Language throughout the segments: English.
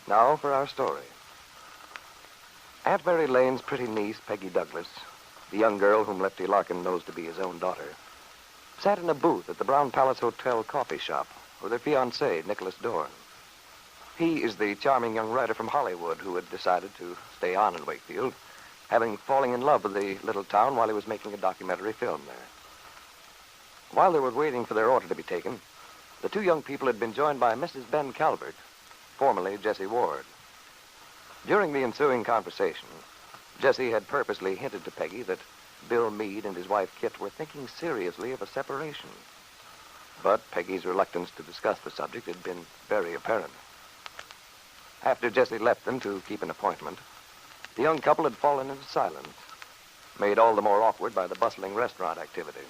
Now for our story. Aunt Mary Lane's pretty niece, Peggy Douglas, the young girl whom Lefty Larkin knows to be his own daughter, sat in a booth at the Brown Palace Hotel coffee shop with her fiancé, Nicholas Dorn. He is the charming young writer from Hollywood who had decided to stay on in Wakefield, having fallen in love with the little town while he was making a documentary film there. While they were waiting for their order to be taken, the two young people had been joined by Mrs. Ben Calvert, formerly Jessie Ward. During the ensuing conversation, Jessie had purposely hinted to Peggy that Bill Meade and his wife Kit were thinking seriously of a separation. But Peggy's reluctance to discuss the subject had been very apparent. After Jessie left them to keep an appointment, the young couple had fallen into silence, made all the more awkward by the bustling restaurant activity.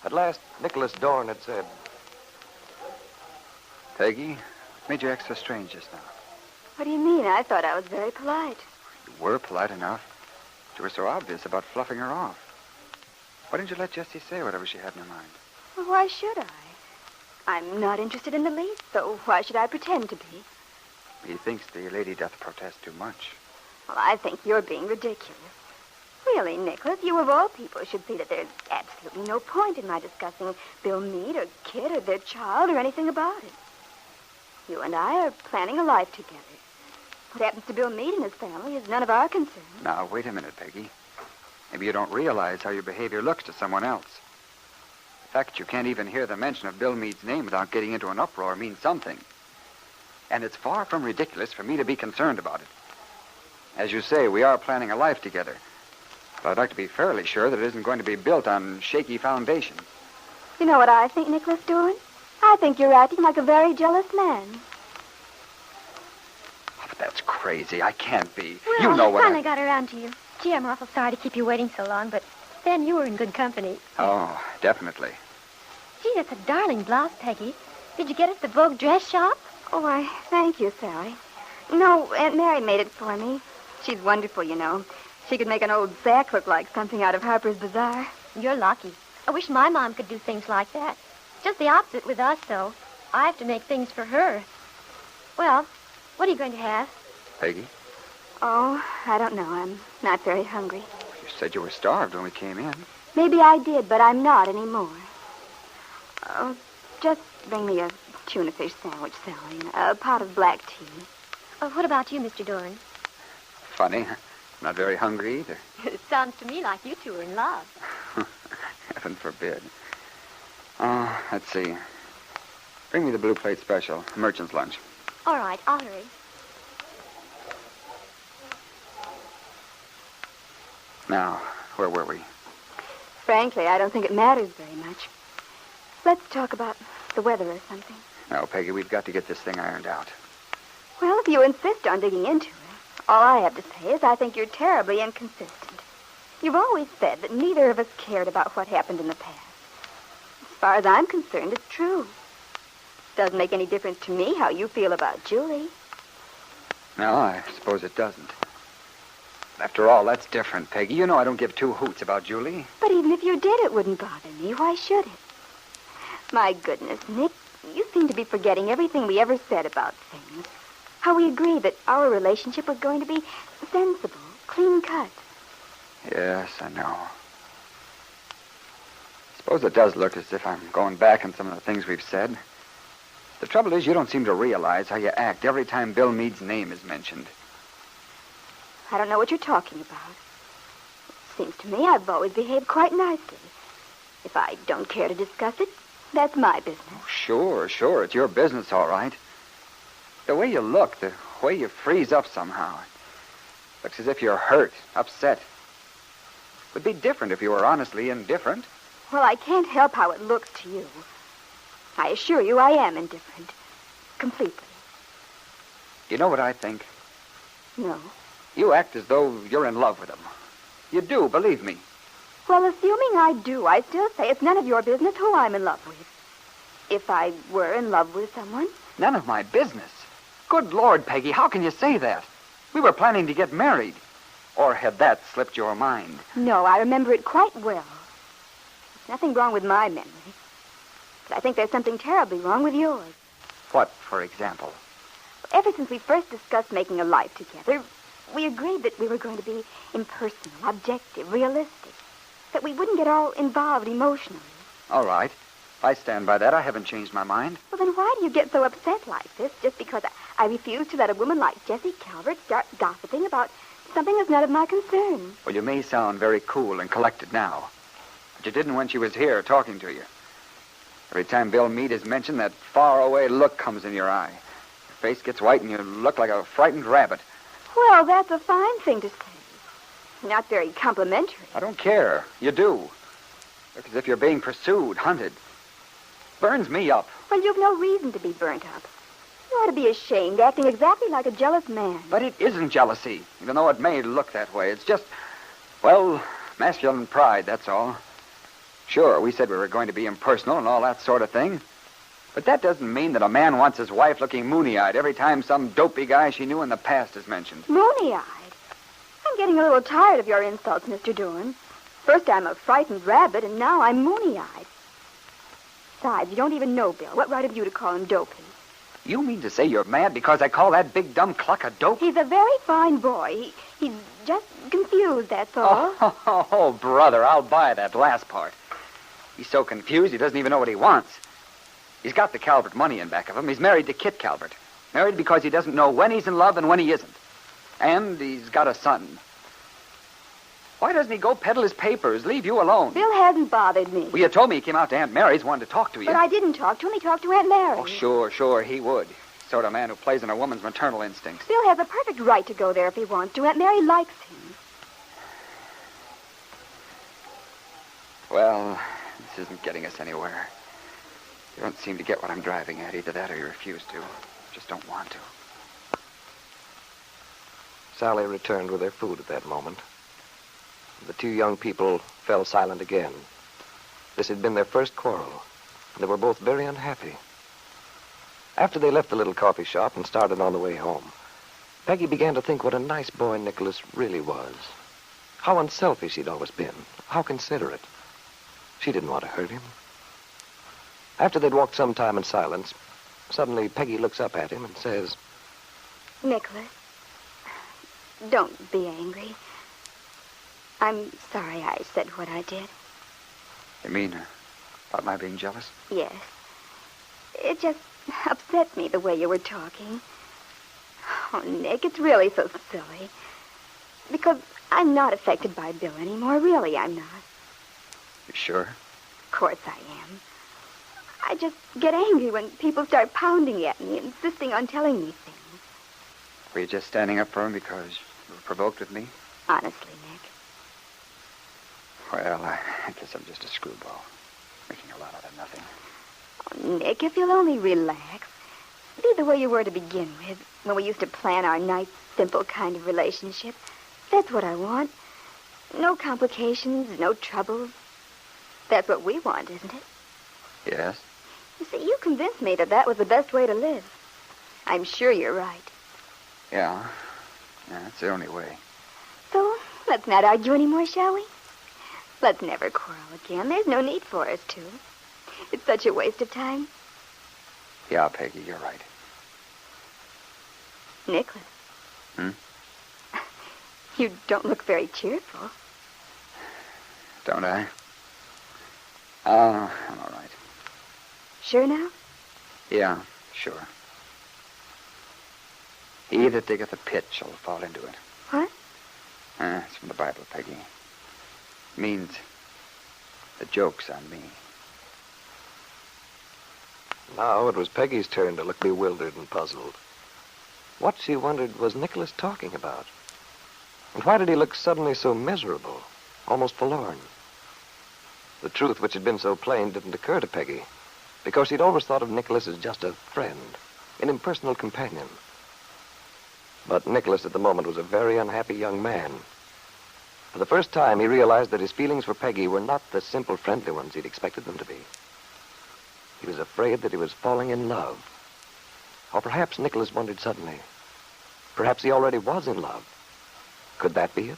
At last, Nicholas Dorn had said, Peggy, what made you act so strange just now? What do you mean? I thought I was very polite. You were polite enough. You were so obvious about fluffing her off. Why didn't you let Jessie say whatever she had in her mind? Well, why should I? I'm not interested in the least, so why should I pretend to be? He thinks the lady doth protest too much. Well, I think you're being ridiculous. Really, Nicholas, you of all people should see that there's absolutely no point in my discussing Bill Meade or Kit or their child or anything about it. You and I are planning a life together. What happens to Bill Meade and his family is none of our concern. Now, wait a minute, Peggy. Maybe you don't realize how your behavior looks to someone else. The fact that you can't even hear the mention of Bill Meade's name without getting into an uproar means something. And it's far from ridiculous for me to be concerned about it. As you say, we are planning a life together. But I'd like to be fairly sure that it isn't going to be built on shaky foundations. You know what I think, Nicholas Dorn? I think you're acting like a very jealous man. Oh, but that's crazy. I can't be. Well, you know what I finally got around to you. Gee, I'm awful sorry to keep you waiting so long, but then you were in good company. Oh, definitely. Gee, that's a darling blouse, Peggy. Did you get it at the Vogue dress shop? Oh, I thank you, Sally. No, Aunt Mary made it for me. She's wonderful, you know. She could make an old sack look like something out of Harper's Bazaar. You're lucky. I wish my mom could do things like that. Just the opposite with us, though. I have to make things for her. Well, what are you going to have? Peggy? Oh, I don't know. I'm not very hungry. You said you were starved when we came in. Maybe I did, but I'm not anymore. Oh, just bring me a tuna fish sandwich, Sally, and a pot of black tea. What about you, Mr. Dorn? Funny. I'm not very hungry either. It sounds to me like you two are in love. Heaven forbid. Oh, let's see. Bring me the blue plate special, merchant's lunch. All right, I'll hurry. Now, where were we? Frankly, I don't think it matters very much. Let's talk about the weather or something. No, Peggy, we've got to get this thing ironed out. Well, if you insist on digging into it, all I have to say is I think you're terribly inconsistent. You've always said that neither of us cared about what happened in the past. As far as I'm concerned, it's true. Doesn't make any difference to me how you feel about Julie. No, I suppose it doesn't. After all, that's different, Peggy. You know I don't give two hoots about Julie. But even if you did, it wouldn't bother me. Why should it? My goodness, Nick, you seem to be forgetting everything we ever said about things. How we agreed that our relationship was going to be sensible, clean-cut. Yes, I know. Suppose it does look as if I'm going back on some of the things we've said. The trouble is you don't seem to realize how you act every time Bill Meade's name is mentioned. I don't know what you're talking about. It seems to me I've always behaved quite nicely. If I don't care to discuss it, that's my business. Oh, sure. It's your business, all right. The way you look, the way you freeze up somehow, it looks as if you're hurt, upset. It would be different if you were honestly indifferent. Well, I can't help how it looks to you. I assure you I am indifferent. Completely. You know what I think? No. You act as though you're in love with him. You do, believe me. Well, assuming I do, I still say it's none of your business who I'm in love with. If I were in love with someone. None of my business. Good Lord, Peggy, how can you say that? We were planning to get married. Or had that slipped your mind? No, I remember it quite well. There's nothing wrong with my memory. But I think there's something terribly wrong with yours. What, for example? Ever since we first discussed making a life together, we agreed that we were going to be impersonal, objective, realistic. That we wouldn't get all involved emotionally. All right. If I stand by that, I haven't changed my mind. Well, then why do you get so upset like this just because I refuse to let a woman like Jessie Calvert start gossiping about something that's none of my concern? Well, you may sound very cool and collected now, but you didn't when she was here talking to you. Every time Bill Meade is mentioned, that far-away look comes in your eye. Your face gets white and you look like a frightened rabbit. Well, that's a fine thing to say. Not very complimentary. I don't care. You do. Look as if you're being pursued, hunted. Burns me up. Well, you've no reason to be burnt up. You ought to be ashamed, acting exactly like a jealous man. But it isn't jealousy, even though it may look that way. It's just, well, masculine pride, that's all. Sure, we said we were going to be impersonal and all that sort of thing. But that doesn't mean that a man wants his wife looking moony-eyed every time some dopey guy she knew in the past is mentioned. Moony-eyed? I'm getting a little tired of your insults, Mr. Dorn. First I'm a frightened rabbit, and now I'm moony-eyed. Besides, you don't even know Bill. What right have you to call him dopey? You mean to say you're mad because I call that big dumb cluck a dope? He's a very fine boy. He's just confused, that's all. Oh, brother, I'll buy that last part. He's so confused he doesn't even know what he wants. He's got the Calvert money in back of him. He's married to Kit Calvert. Married because he doesn't know when he's in love and when he isn't. And he's got a son. Why doesn't he go peddle his papers, leave you alone? Bill hasn't bothered me. Well, you told me he came out to Aunt Mary's, wanted to talk to you. But I didn't talk to him. He talked to Aunt Mary. Oh, sure, he would. Sort of man who plays on a woman's maternal instincts. Bill has a perfect right to go there if he wants to. Aunt Mary likes him. Well, this isn't getting us anywhere. You don't seem to get what I'm driving at. Either that or you refuse to. Just don't want to. Sally returned with their food at that moment. The two young people fell silent again. This had been their first quarrel, and they were both very unhappy. After they left the little coffee shop and started on the way home, Peggy began to think what a nice boy Nicholas really was. How unselfish he'd always been. How considerate. She didn't want to hurt him. After they'd walked some time in silence, suddenly Peggy looks up at him and says, Nicholas, don't be angry. I'm sorry I said what I did. You mean about my being jealous? Yes. It just upset me the way you were talking. Oh, Nick, it's really so silly. Because I'm not affected by Bill anymore. Really, I'm not. You sure? Of course I am. I just get angry when people start pounding at me, insisting on telling me things. Were you just standing up for him because you were provoked with me? Honestly, Nick. Well, I guess I'm just a screwball. Making a lot out of nothing. Oh, Nick, if you'll only relax. Be the way you were to begin with, when we used to plan our nice, simple kind of relationship. That's what I want. No complications, no troubles. That's what we want, isn't it? Yes? You see, you convinced me that was the best way to live. I'm sure you're right. Yeah, that's the only way. So, let's not argue anymore, shall we? Let's never quarrel again. There's no need for us to. It's such a waste of time. Yeah, Peggy, you're right. Nicholas. Hmm? You don't look very cheerful. Don't I? Oh, I'm all right. Sure now? Yeah, sure. He that diggeth a pit shall fall into it. What? It's from the Bible, Peggy. It means the joke's on me. Now it was Peggy's turn to look bewildered and puzzled. What, she wondered, was Nicholas talking about? And why did he look suddenly so miserable, almost forlorn? The truth, which had been so plain, didn't occur to Peggy, because she'd always thought of Nicholas as just a friend, an impersonal companion. But Nicholas at the moment was a very unhappy young man. For the first time, he realized that his feelings for Peggy were not the simple friendly ones he'd expected them to be. He was afraid that he was falling in love. Or perhaps Nicholas wondered suddenly, perhaps he already was in love. Could that be it?